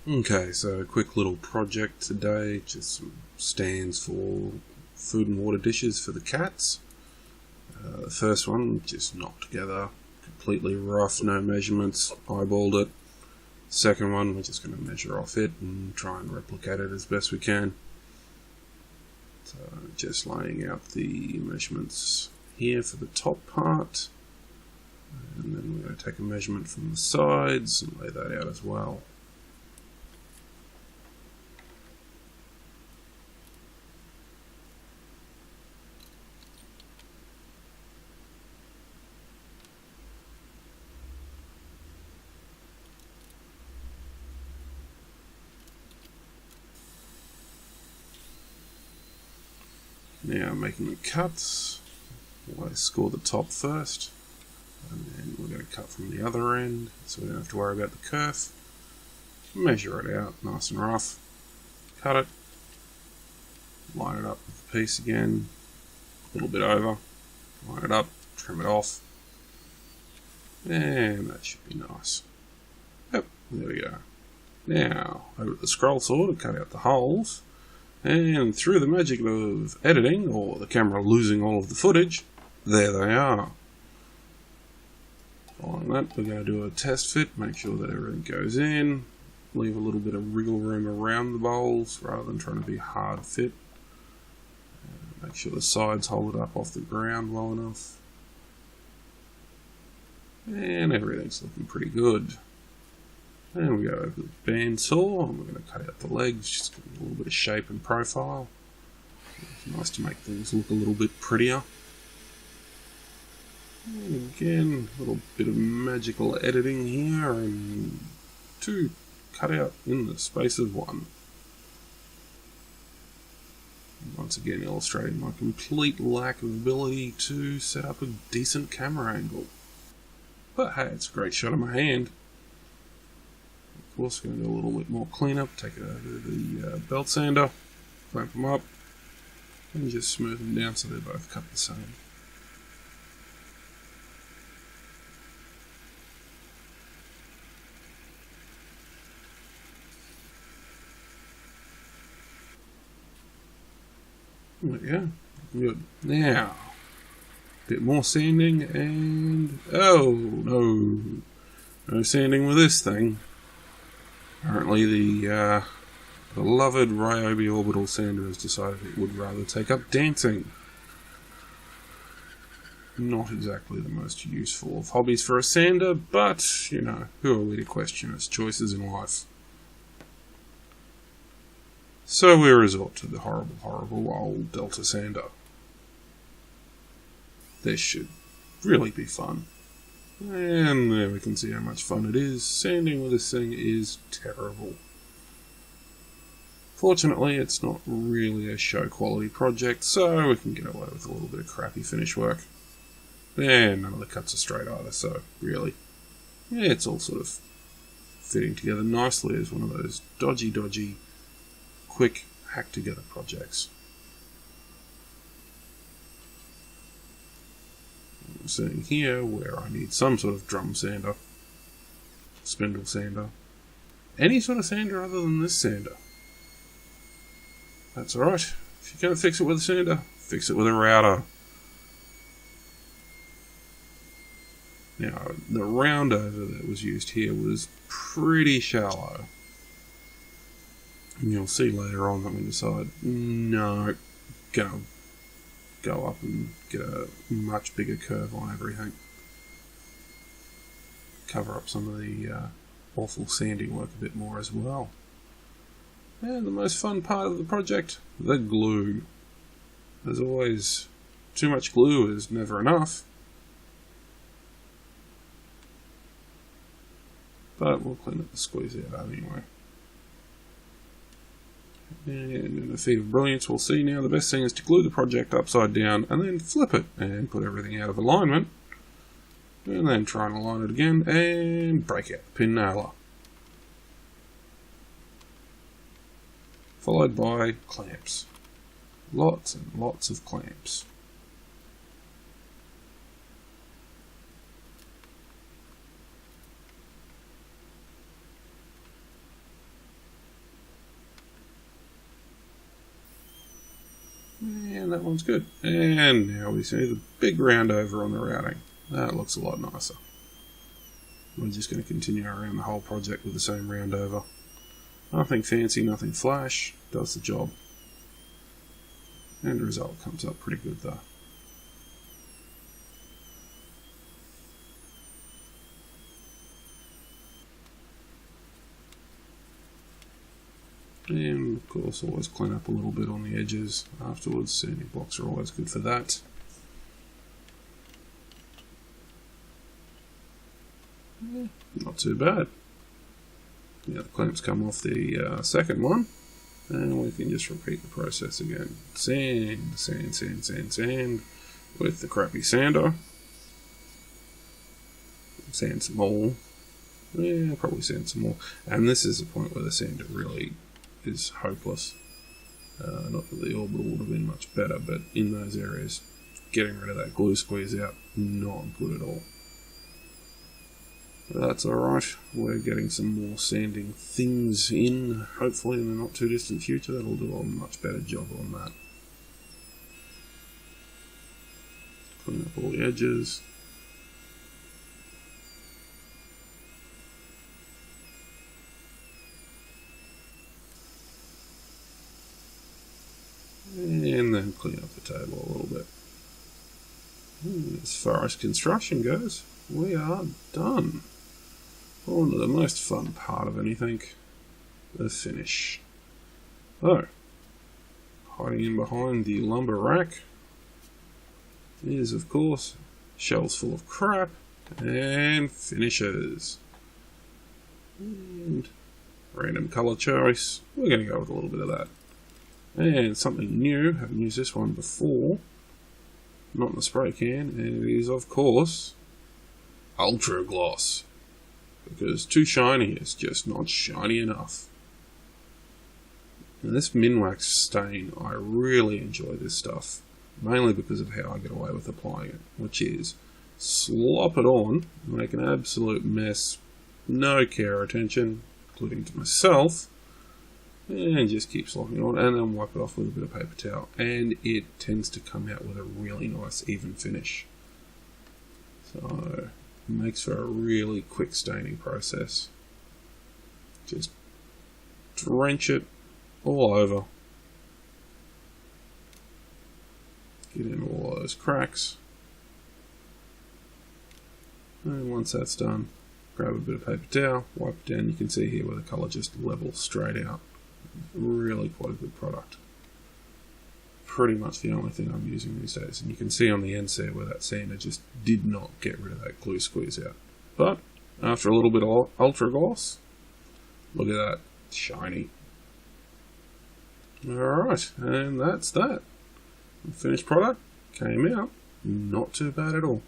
Okay, so a quick little project today, just some stands for food and water dishes for the cats. The first one, just knocked together, completely rough, no measurements, eyeballed it. Second one, we're just going to measure off it and try and replicate it as best we can. So just laying out the measurements here for the top part, and then we're going to take a measurement from the sides and lay that out as well. Now making the cuts, we'll score the top first, and then we're going to cut from the other end, so we don't have to worry about the kerf. Measure it out nice and rough, cut it, line it up with the piece again, a little bit over, line it up, trim it off, and that should be nice. Yep, there we go. Now, over to the scroll saw to cut out the holes. And through the magic of editing, or the camera losing all of the footage, there they are. Following that, we're going to do a test fit, make sure that everything goes in, leave a little bit of wriggle room around the bowls rather than trying to be hard fit. Make sure the sides hold it up off the ground well enough. And everything's looking pretty good. And we go over the bandsaw, and we're going to cut out the legs, just give them a little bit of shape and profile. It's nice to make things look a little bit prettier. And again, a little bit of magical editing here, and two cut out in the space of one. And once again illustrating my complete lack of ability to set up a decent camera angle. But hey, it's a great shot of my hand. Of course, we're going to do a little bit more cleanup, take it over to the belt sander, clamp them up, and just smooth them down so they're both cut the same. There we go. Good. Now, a bit more sanding, and oh no, no sanding with this thing. Apparently the beloved Ryobi orbital sander has decided it would rather take up dancing. Not exactly the most useful of hobbies for a sander, but, you know, who are we to question its choices in life? So we resort to the horrible, horrible old Delta sander. This should really be fun. And there we can see how much fun it is. Sanding with this thing is terrible. Fortunately, it's not really a show quality project, so we can get away with a little bit of crappy finish work. And none of the cuts are straight either, so really, yeah, it's all sort of fitting together nicely as one of those dodgy, quick hack together projects. I'm sitting here where I need some sort of drum sander, spindle sander, any sort of sander other than this sander. That's alright. If you can't fix it with a sander, fix it with a router. Now, the round over that was used here was pretty shallow. And you'll see later on that we decide, no, gonna go up and get a much bigger curve on everything. Cover up some of the awful sanding work a bit more as well. And the most fun part of the project, the glue. As always, too much glue is never enough. But we'll clean up the squeeze out anyway. And in a feat of brilliance, we'll see now the best thing is to glue the project upside down and then flip it and put everything out of alignment. And then try and align it again and break out the pin nailer. Followed by clamps. Lots and lots of clamps. And that one's good. And now we see the big round over on the routing. That looks a lot nicer. We're just going to continue around the whole project with the same round over. Nothing fancy, nothing flash. Does the job. And the result comes up pretty good though. And of course always clean up a little bit on the edges afterwards. Sanding blocks are always good for that. Yeah, not too bad. Yeah, the clamps come off the second one, and we can just repeat the process again. Sand, sand, sand, sand, sand with the crappy sander. Sand some more. Yeah, probably sand some more. And this is the point where the sander really is hopeless. Not that the orbital would have been much better, but in those areas, getting rid of that glue squeeze out, not good at all. But that's alright. We're getting some more sanding things in, hopefully in the not too distant future. That'll do a much better job on that. Clean up all the edges. And then clean up the table a little bit. As far as construction goes, we are done. On to the most fun part of anything, the finish. So, hiding in behind the lumber rack is, of course, shelves full of crap and finishes. And random colour choice, we're going to go with a little bit of that. And something new, haven't used this one before, not in the spray can, and it is, of course, Ultra Gloss. Because too shiny is just not shiny enough. And this Minwax stain, I really enjoy this stuff. Mainly because of how I get away with applying it. Which is, slop it on, make an absolute mess, no care or attention, including to myself, and just keep slopping it on, and then wipe it off with a bit of paper towel. And it tends to come out with a really nice even finish. So, it makes for a really quick staining process. Just drench it all over. Get in all those cracks. And once that's done, grab a bit of paper towel, wipe it down. You can see here where the colour just levels straight out. Really quite a good product. Pretty much the only thing I'm using these days. And you can see on the ends there where that sander just did not get rid of that glue squeeze out. But after a little bit of Ultra Gloss, look at that, shiny. Alright, and that's that. The finished product came out not too bad at all.